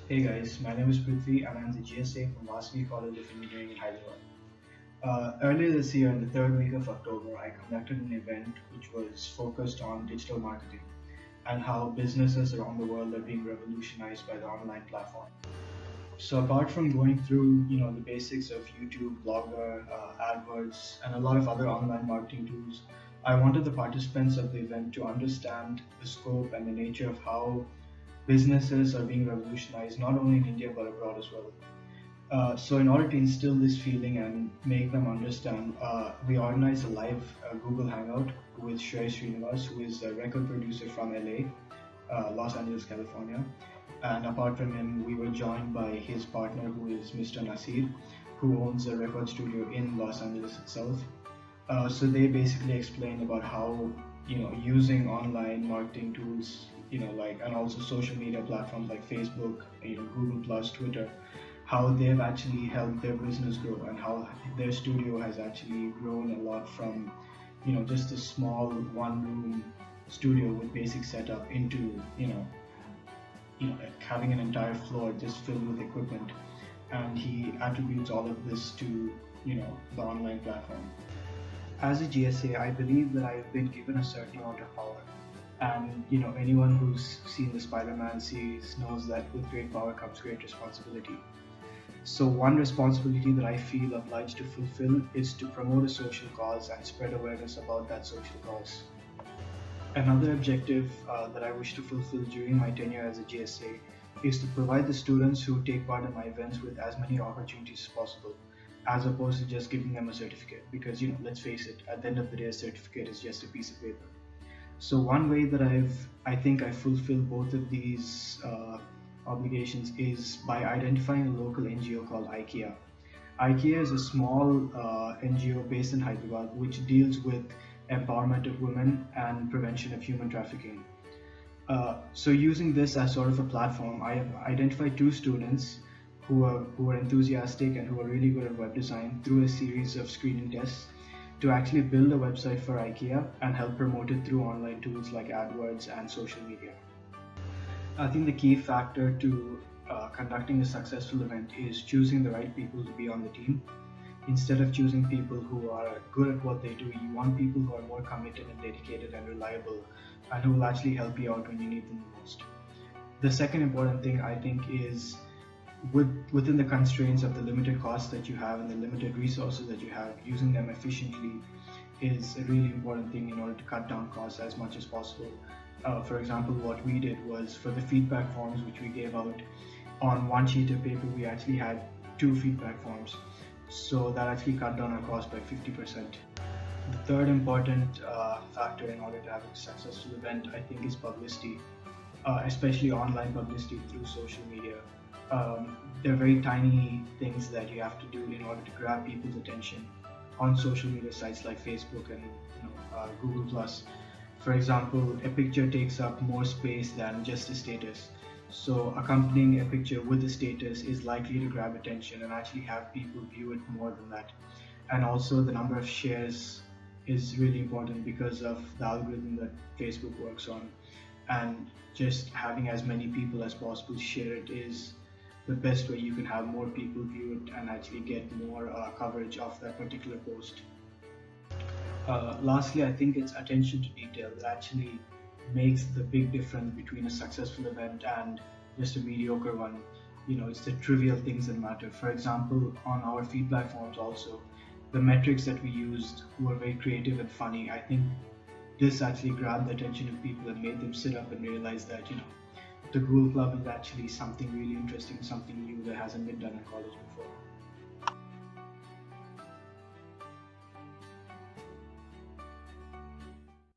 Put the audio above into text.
Hey guys, my name is Prithvi and I'm the GSA from Vasavi College of Engineering in Hyderabad. Earlier this year, in the third week of October, I conducted an event which was focused on digital marketing and how businesses around the world are being revolutionized by the online platform. So apart from going through, the basics of YouTube, Blogger, AdWords, and a lot of other online marketing tools, I wanted the participants of the event to understand the scope and the nature of how businesses are being revolutionized not only in India but abroad as well. So in order to instill this feeling and make them understand, we organized a live Google Hangout with Shrey Srinivas, who is a record producer from LA, Los Angeles, California. And apart from him, we were joined by his partner, who is Mr. Nasir, who owns a record studio in Los Angeles itself. So they basically explained about how using online marketing tools, and also social media platforms like Facebook, Google Plus, Twitter, how they've actually helped their business grow and how their studio has actually grown a lot from just a small one room studio with basic setup into like having an entire floor just filled with equipment, and he attributes all of this to the online platform. As a GSA, I believe that I've been given a certain amount of power. And anyone who's seen the Spider-Man series knows that with great power comes great responsibility. So one responsibility that I feel obliged to fulfill is to promote a social cause and spread awareness about that social cause. Another objective that I wish to fulfill during my tenure as a GSA is to provide the students who take part in my events with as many opportunities as possible, as opposed to just giving them a certificate. Because let's face it, at the end of the day, a certificate is just a piece of paper. So one way that I think I fulfill both of these obligations is by identifying a local NGO called IKEA. IKEA is a small NGO based in Hyderabad which deals with empowerment of women and prevention of human trafficking. So using this as sort of a platform, I have identified two students who are enthusiastic and who are really good at web design through a series of screening tests to actually build a website for IKEA and help promote it through online tools like AdWords and social media. I think the key factor to conducting a successful event is choosing the right people to be on the team. Instead of choosing people who are good at what they do, you want people who are more committed and dedicated and reliable and who will actually help you out when you need them the most. The second important thing I think is within the constraints of the limited costs that you have and the limited resources that you have, using them efficiently is a really important thing in order to cut down costs as much as possible. For example, what we did was for the feedback forms which we gave out on one sheet of paper, we actually had two feedback forms. So that actually cut down our cost by 50%. The third important factor in order to have a successful event, I think, is publicity, especially online publicity through social media. There are very tiny things that you have to do in order to grab people's attention on social media sites like Facebook and Google Plus. For example, a picture takes up more space than just a status. So accompanying a picture with a status is likely to grab attention and actually have people view it more than that. And also the number of shares is really important because of the algorithm that Facebook works on. And just having as many people as possible share it is the best way you can have more people view it and actually get more coverage of that particular post. Lastly, I think it's attention to detail that actually makes the big difference between a successful event and just a mediocre one. It's the trivial things that matter. For example, on our feedback forms also, the metrics that we used were very creative and funny. I think this actually grabbed the attention of people and made them sit up and realize that, the Google Club is actually something really interesting, something new that hasn't been done in college before.